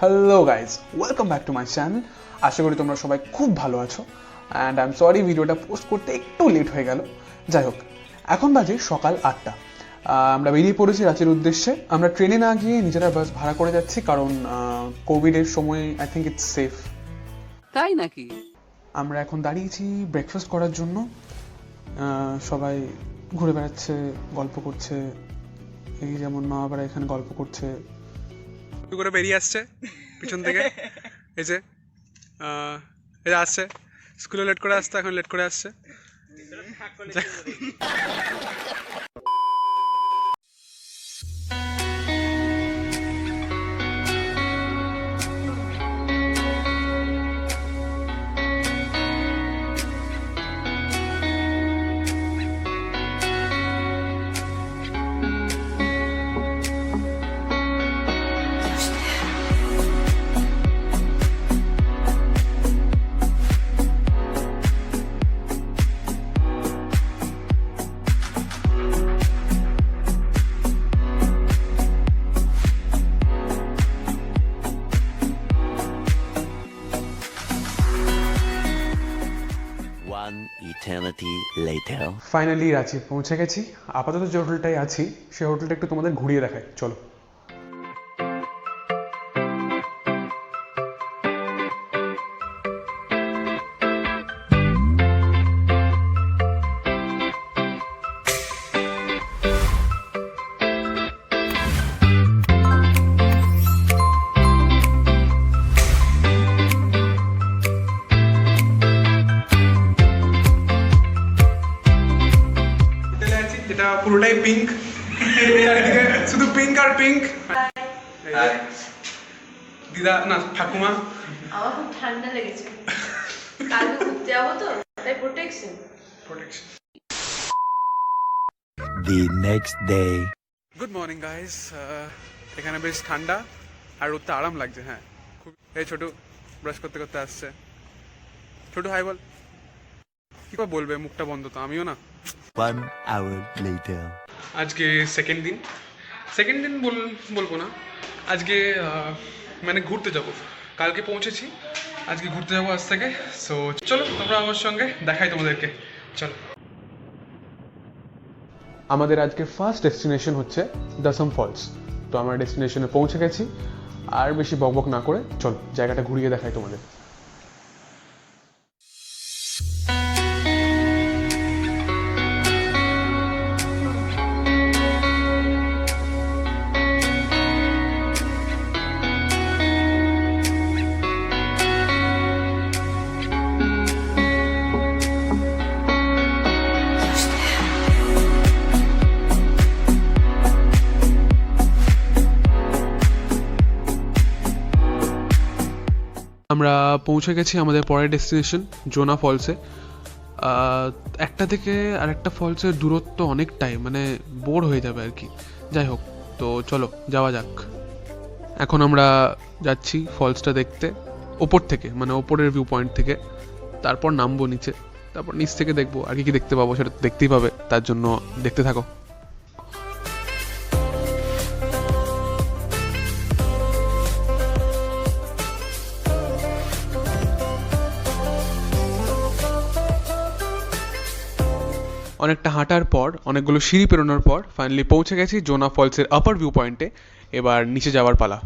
Hello guys, welcome back to my channel. আশা করি তোমরা সবাই খুব ভালো আছো অ্যান্ড আই এম সরি ভিডিওটা পোস্ট করতে একটু লেট হয়ে গেল। যাই হোক, এখন বাজে সকাল 8টা। আমরা বেরিয়ে পড়েছি রাঁচির উদ্দেশ্যে। আমরা ট্রেনে না গিয়ে নিজেরা বাস ভাড়া করে যাচ্ছি, কারণ কোভিডের সময় আই থিঙ্ক ইটস সেফ। তাই নাকি? আমরা এখন দাঁড়িয়েছি ব্রেকফাস্ট করার জন্য। সবাই ঘুরে বেড়াচ্ছে, গল্প করছে। এই যেমন মা বাবারা এখানে গল্প করছে, করে বেরিয়ে আসছে পিছন থেকে। এই যে আসছে, স্কুলে লেট করে আসতে, এখন লেট করে আসছে। One eternity later. Finally Ranchi পৌঁছে গেছি। আপাতত যে হোটেলটায় আছি সেই হোটেলটা একটু তোমাদের ঘুরিয়ে দেখাই, চলো। এটা পুরোটাই পিঙ্ক, শুধু পিঙ্ক আর পিঙ্ক। দিদা না ঠাকুমা। আমার খুব ঠান্ডা লেগেছে, কালকে ঘুরতে যাবো তো, তাই protection. The next day. Good morning guys. এখানে বেশ ঠান্ডা আর রোদটা আরাম লাগছে। হ্যাঁ, খুব। এই ছোটু ব্রাশ করতে করতে আসছে। ছোটু হাই বল। কি করে বলবে, মুখটা বন্ধ তো। আমিও না। 1 hour later. আজকে সেকেন্ড দিন বলবো না, আজকে মানে ঘুরতে যাব। কালকে পৌঁছেছি, আজকে ঘুরতে যাবো আজ থেকে। সো চলো তোমরা আমার সঙ্গে দেখাই তোমাদেরকে, চলো। আমাদের আজকে ফার্স্ট ডেস্টিনেশন হচ্ছে দশম ফলস। তো আমরা ডেস্টিনেশনে পৌঁছে গেছি, আর বেশি বকবক না করে চলো জায়গাটা ঘুরিয়ে দেখাই তোমাদের। আমরা পৌঁছে গেছি আমাদের পরের ডেস্টিনেশন জোনা ফলসে। একটা থেকে আর একটা ফলসের দূরত্ব অনেকটাই, মানে বোর হয়ে যাবে আর কি। যাই হোক, তো চলো যাওয়া যাক। এখন আমরা যাচ্ছি ফলসটা দেখতে ওপর থেকে, মানে ওপরের ভিউ পয়েন্ট থেকে। তারপর নামবো নিচে, তারপর নিচ থেকে দেখবো আর কি দেখতে পাবো, সেটা দেখতেই পাবে। তার জন্য দেখতে থাকো। অনেকটা হাঁটার পর, অনেকগুলো সিঁড়ি পেরোনোর পর ফাইনালি পৌঁছে গেছি জোনা ফলসের আপার ভিউ পয়েন্টে। এবার নিচে যাওয়ার পালা।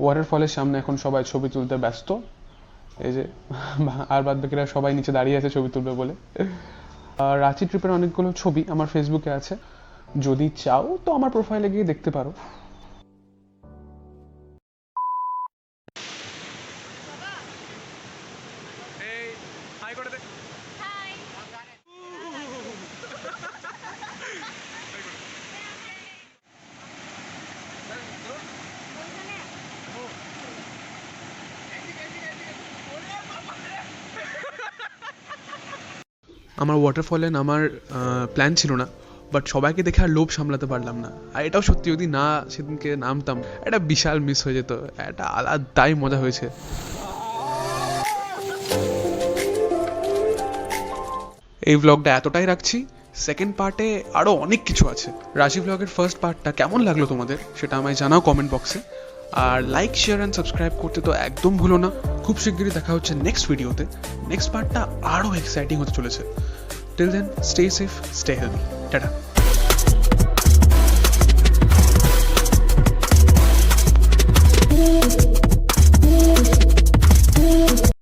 ওয়াটারফলের সামনে এখন সবাই ছবি তুলতে ব্যস্ত। এই যে, আর বাদ বাকিরা সবাই নিচে দাঁড়িয়ে আছে ছবি তুলবে বলে। রাঁচি ট্রিপের অনেকগুলো ছবি আমার ফেসবুকে আছে, যদি চাও তো আমার প্রোফাইলে গিয়ে দেখতে পারো। আমার ওয়াটারফলে নামার প্ল্যান ছিল না, বাট সবাইকে দেখে আর লোভ সামলাতে পারলাম না। আর এটাও সত্যি, যদি না সেদিনকে নামতাম এটা বিশাল মিস হয়ে যেত। এটা আলাদাই মজা হয়েছে। এই ব্লগটা এতটাই রাখছি, সেকেন্ড পার্টে আরও অনেক কিছু আছে। রাশি ব্লগের ফার্স্ট পার্টটা কেমন লাগলো তোমাদের সেটা আমায় জানাও কমেন্ট বক্সে। আর লাইক, শেয়ার অ্যান্ড সাবস্ক্রাইব করতে তো একদম ভুলো না। খুব শিগগিরই দেখা হচ্ছে নেক্সট ভিডিওতে। নেক্সট পার্টটা আরও এক্সাইটিং হতে চলেছে। Till then, stay safe, stay healthy, tata.